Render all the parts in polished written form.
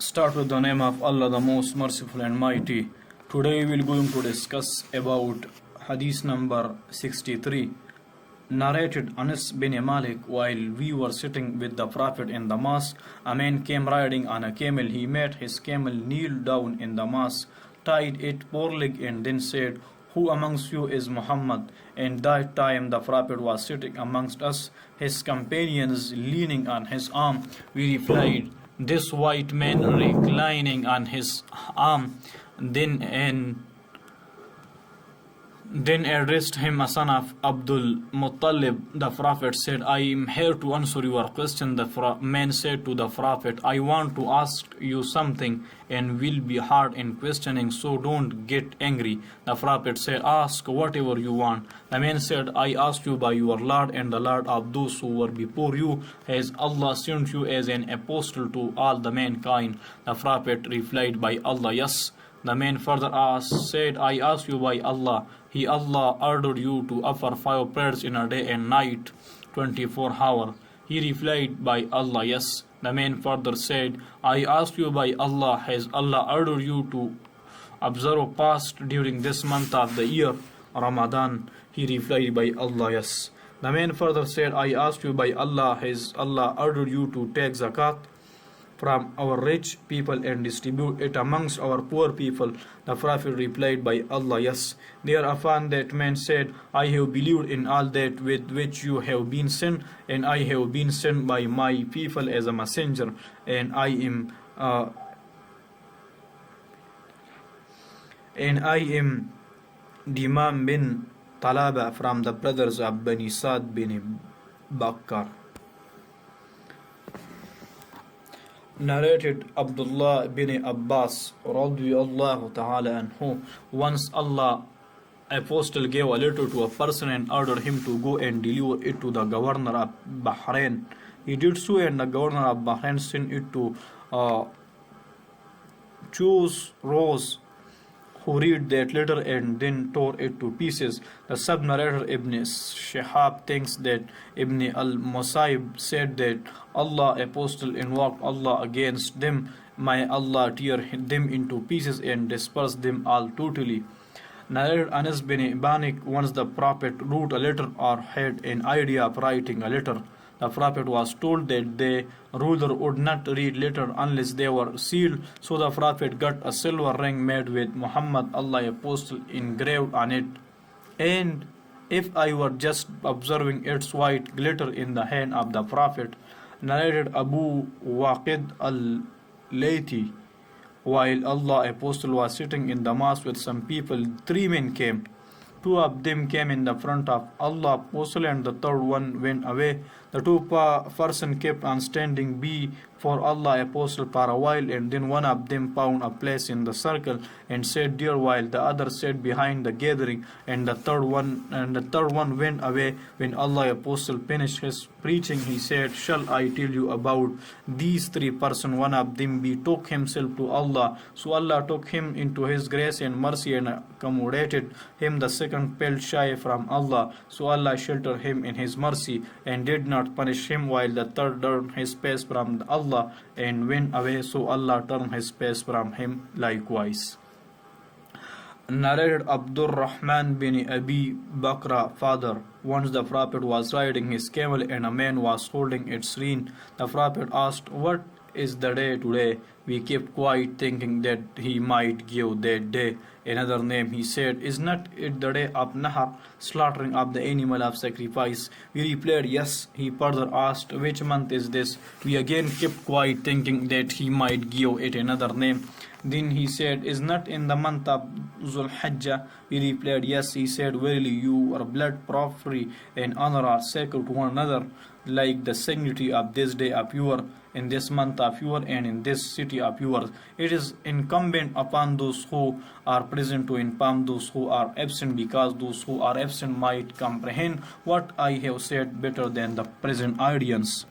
Start with the name of Allah, the most merciful and mighty. Today we will going to discuss about Hadith number 63. Narrated Anas bin Malik, while we were sitting with the Prophet in the mosque, a man came riding on a camel. He made his camel kneel down in the mosque, tied it four-leg, and then said, "Who amongst you is Muhammad?" And that time the Prophet was sitting amongst us, his companions leaning on his arm. We replied, "This white man reclining on his arm." Then addressed him a son of Abdul Muttalib. The Prophet said, "I am here to answer your question." The man said to the Prophet, "I want to ask you something and will be hard in questioning, so don't get angry." The Prophet said, "Ask whatever you want." The man said, "I ask you by your Lord and the Lord of those who were before you, has Allah sent you as an apostle to all the mankind?" The Prophet replied, "By Allah, yes." The man further said, "I ask you by Allah, Allah ordered you to offer 5 prayers in a day and night, 24 hours. He replied, "By Allah, yes." The man further said, "I ask you by Allah, has Allah ordered you to observe a fast during this month of the year, Ramadan?" He replied, "By Allah, yes." The man further said, "I ask you by Allah, has Allah ordered you to take zakat from our rich people and distribute it amongst our poor people?" The Prophet replied, "By Allah, yes." Thereupon that man said, "I have believed in all that with which you have been sent, and I have been sent by my people as a messenger, and I am Dimam bin Talaba from the brothers of Bani Sa'd bin Bakkar." Narrated Abdullah bin Abbas radiyallahu ta'ala anhu. Once Allah apostle gave a letter to a person and ordered him to go and deliver it to the governor of Bahrain. He did so, and the governor of Bahrain sent it to choose Rose, who read that letter and then tore it to pieces. The sub-narrator Ibn Shihab thinks that Ibn al-Musayyib said that Allah apostle invoked Allah against them. "May Allah tear them into pieces and disperse them all totally." Narrated Anas bin Malik, once the Prophet wrote a letter or had an idea of writing a letter. The Prophet was told that the ruler would not read letters unless they were sealed, so the Prophet got a silver ring made with Muhammad Allah apostle engraved on it. "And if I were just observing its white glitter in the hand of the Prophet." Narrated Abu Waqid al-Laythi, while Allah apostle was sitting in the mosque with some people, 3 men came. 2 of them came in the front of Allah apostle, and the third one went away. The 2 person kept on standing before Allah apostle for a while, and then one of them found a place in the circle and sat there, while the other sat behind the gathering, and the third one went away. When Allah apostle finished his preaching, he said, "Shall I tell you about these 3 persons? One of them betook himself to Allah, so Allah took him into his grace and mercy and accommodated him. The second fell shy from Allah, so Allah sheltered him in his mercy and did not punish him, while the third turned his face from Allah and went away, so Allah turned his face from him likewise." Narrated Abdul Rahman bin Abi Bakr, father. Once the Prophet was riding his camel and a man was holding its rein. The Prophet asked, "What is the day today?" We kept quiet, thinking that he might give that day another name. He said, "Is not it the day of Nahar, slaughtering of the animal of sacrifice?" We replied, "Yes." He further asked, "Which month is this?" We again kept quiet, thinking that he might give it another name. Then he said, "Is not in the month of Zulhijjah?" We replied, "Yes." He said, "Verily, your blood, property, and honor are sacred to one another, like the sanctity of this day of yours, in this month of yours, and in this city of yours. It is incumbent upon those who are present to inform those who are absent, because those who are absent might comprehend what I have said better than the present audience."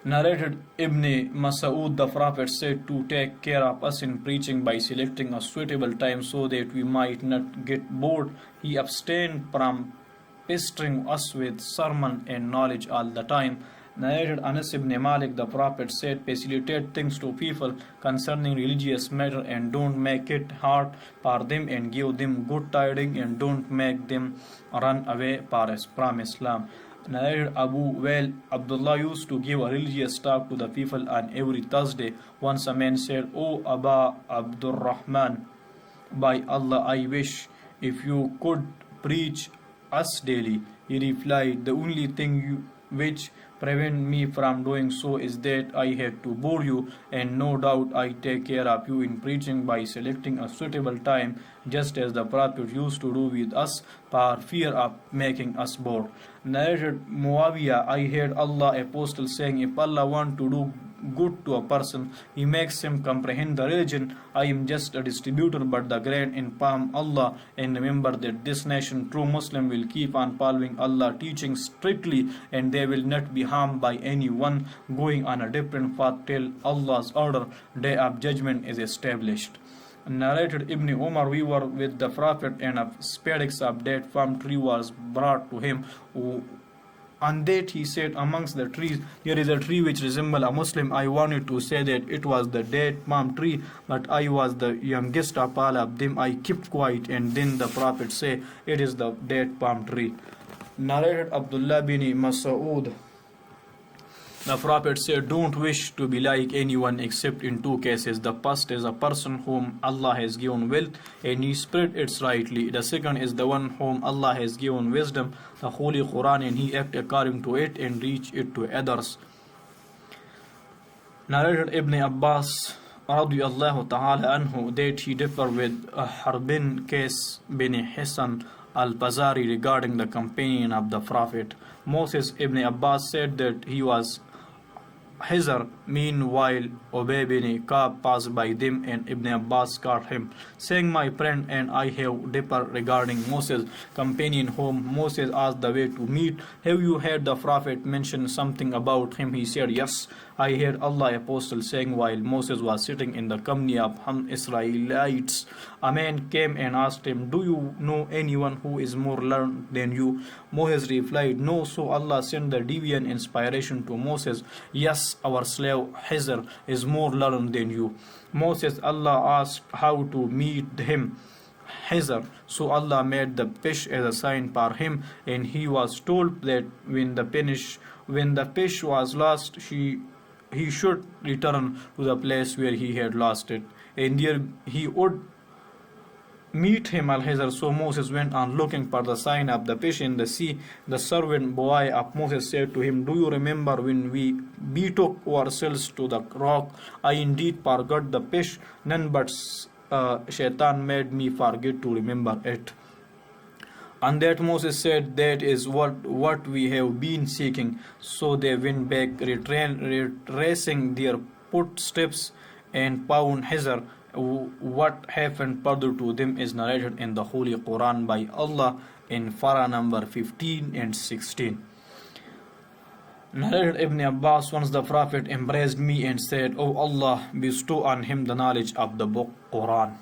Narrated Ibn Mas'ud, the Prophet said to take care of us in preaching by selecting a suitable time so that we might not get bored. He abstained from pestering us with sermon and knowledge all the time. Narrated Anas ibn Malik, the Prophet said, facilitate things to people concerning religious matter and don't make it hard for them and give them good tidings and don't make them run away from Islam. Narrated Abu Wail, Abdullah used to give a religious talk to the people on every Thursday. Once a man said, O Aba Abdurrahman, by Allah I wish if you could preach us daily. He replied, the only thing which prevent me from doing so is that I have to bore you, and no doubt I take care of you in preaching by selecting a suitable time, just as the Prophet used to do with us for fear of making us bored. Narrated Muawiyah, I heard Allah Apostle saying, if Allah want to do good to a person, He makes him comprehend the religion. I am just a distributor, but the grand in palm Allah, and remember that this nation, true Muslim, will keep on following Allah teaching strictly, and they will not be harmed by anyone going on a different path till Allah's order, day of judgment, is established. Narrated Ibn Umar, we were with the Prophet, and a spadix of date palm tree was brought to him. On that he said, amongst the trees there is a tree which resembles a Muslim. I wanted to say that it was the date palm tree, but I was the youngest of all of them. I kept quiet, and then the Prophet said, it is the date palm tree. Narrated Abdullah bin Mas'ud, the Prophet said, don't wish to be like anyone except in two cases. The first is a person whom Allah has given wealth and he spread it rightly. The second is the one whom Allah has given wisdom, the Holy Quran, and he act according to it and reach it to others. Narrated Ibn Abbas radiyallahu ta'ala anhu that he differed with Harbin Qais bin Hisan al-Bazari regarding the companion of the Prophet. Moses Ibn Abbas said that he was Hizr. Meanwhile, Ubay bin Ka'b passed by them, and Ibn Abbas caught him, saying, my friend and I have differed regarding Moses, companion whom Moses asked the way to meet. Have you heard the Prophet mention something about him? He said, yes, I heard Allah Apostle saying while Moses was sitting in the company of Israelites, a man came and asked him, do you know anyone who is more learned than you? Moses replied, no. So Allah sent the divine inspiration to Moses, yes, our slave Hizr is more learned than you. Moses, Allah asked how to meet him, Hizr. So Allah made the fish as a sign for him, and he was told that when the fish was lost, he should return to the place where he had lost it, and there he would meet him al-Hizr. So Moses went on looking for the sign of the fish in the sea. The servant boy of Moses said to him, do you remember when we betook ourselves to the rock? I indeed forgot the fish. None but Shaitan made me forget to remember it. On that Moses said, that is what we have been seeking. So they went back, retracing their footsteps, and found Hizr. What happened further to them is narrated in the Holy Quran by Allah in Farah number 15 and 16. Narrated Ibn Abbas, once the Prophet embraced me and said, O Allah, bestow on him the knowledge of the book Quran.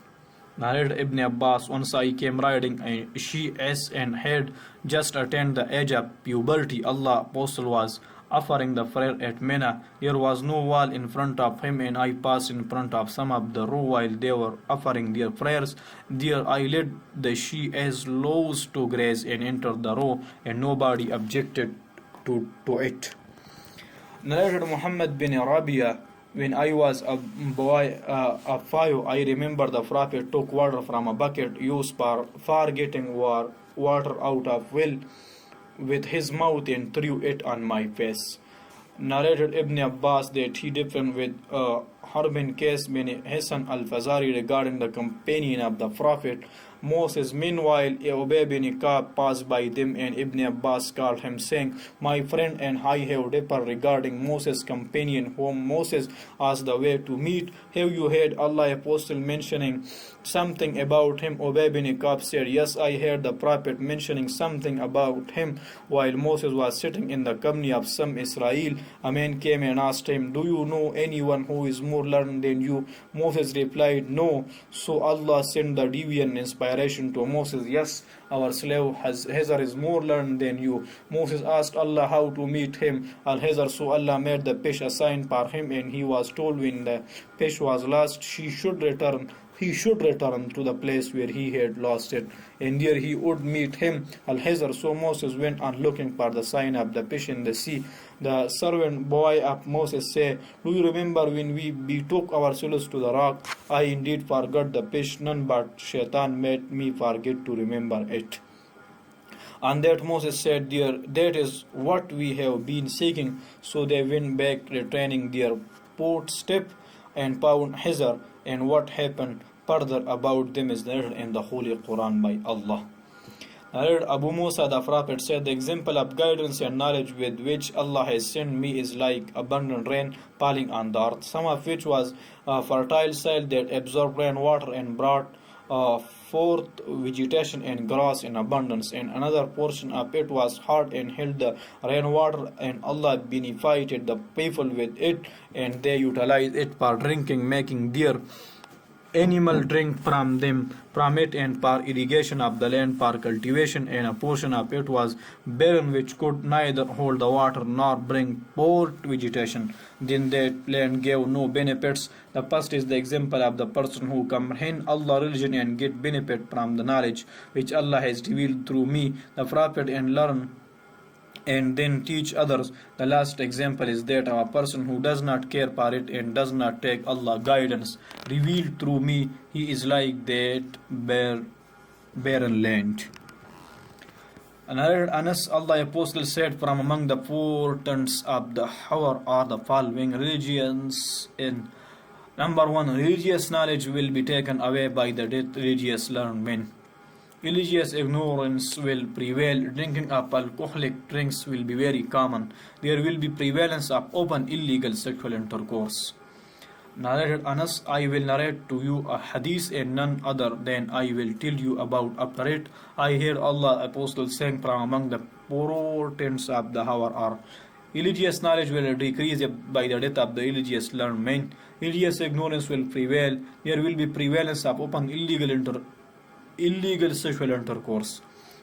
Narrated Ibn Abbas, once I came riding a she-ass and had just attained the age of puberty. Allah Apostle was offering the prayer at Mina. There was no wall in front of him, and I passed in front of some of the row while they were offering their prayers. There I led the she-ass lows to graze and entered the row, and nobody objected to it. Narrated Muhammad bin Rabia, when I was a boy of 5, I remember the Prophet took water from a bucket used for getting water out of well with his mouth and threw it on my face. Narrated Ibn Abbas that he differed with Harbin Qais bin Hisan al-Fazari regarding the companion of the Prophet Moses. Meanwhile, Ubay bin Ka'b passed by them, and Ibn Abbas called him, saying, my friend and I have differed regarding Moses' companion whom Moses asked the way to meet. Have you heard Allah Apostle mentioning something about him? Ubay bin Ka'b said, yes, I heard the Prophet mentioning something about him while Moses was sitting in the company of some Israel. A man came and asked him, do you know anyone who is more learned than you? Moses replied, no. So Allah sent the divine inspiration to Moses, yes, our slave Hazar is more learned than you. Moses asked Allah how to meet him, Al-Hazar, so Allah made the fish a sign for him, and he was told when the fish was lost, he should return to the place where he had lost it, and there he would meet him, Al-Hazar. So Moses went on looking for the sign of the fish in the sea. The servant boy of Moses said, do you remember when we betook ourselves to the rock? I indeed forgot the fish, none but Shaitan made me forget to remember it. On that Moses said, that is what we have been seeking. So they went back, retraining their footstep, and found Hazar, and what happened further about them is narrated in the Holy Quran by Allah. Abu Musa the Prophet said, the example of guidance and knowledge with which Allah has sent me is like abundant rain falling on the earth, some of which was fertile soil that absorbed rainwater and brought forth vegetation and grass in abundance, and another portion of it was hard and held the rainwater, and Allah benefited the people with it, and they utilized it for drinking, making their animal drink from it, and for irrigation of the land, for cultivation, and a portion of it was barren, which could neither hold the water nor bring forth vegetation. Then that land gave no benefits. The first is the example of the person who comprehends Allah's religion and get benefit from the knowledge which Allah has revealed through me, the Prophet, and learn and then teach others. The last example is that of a person who does not care for it and does not take Allah's guidance revealed through me. He is like that barren land. Another Anas, Allah Apostle said, from among the portents of the hour are the following: religions in number 1, religious knowledge will be taken away by the dead religious learned men. Religious ignorance will prevail. Drinking of alcoholic drinks will be very common. There will be prevalence of open illegal sexual intercourse. Narrated Anas, I will narrate to you a hadith and none other than I will tell you about after it. I hear Allah Apostle saying, from among the portents of the hour are: religious knowledge will decrease by the death of the religious learned men. Religious ignorance will prevail. There will be prevalence of open illegal sexual intercourse.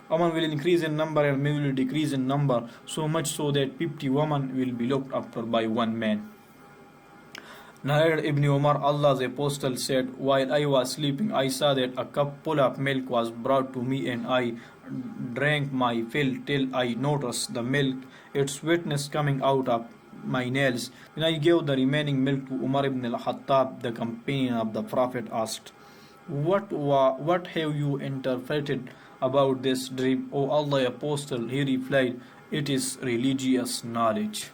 Women will increase in number and men will decrease in number, so much so that 50 women will be looked after by one man. Narrated Ibn Umar, Allah's Apostle said, while I was sleeping, I saw that a cup full of milk was brought to me, and I drank my fill till I noticed the milk, its sweetness coming out of my nails. Then I gave the remaining milk to Umar ibn al-Khattab. The companion of the Prophet asked, what have you interpreted about this dream, O Allah Apostle? He replied, it is religious knowledge.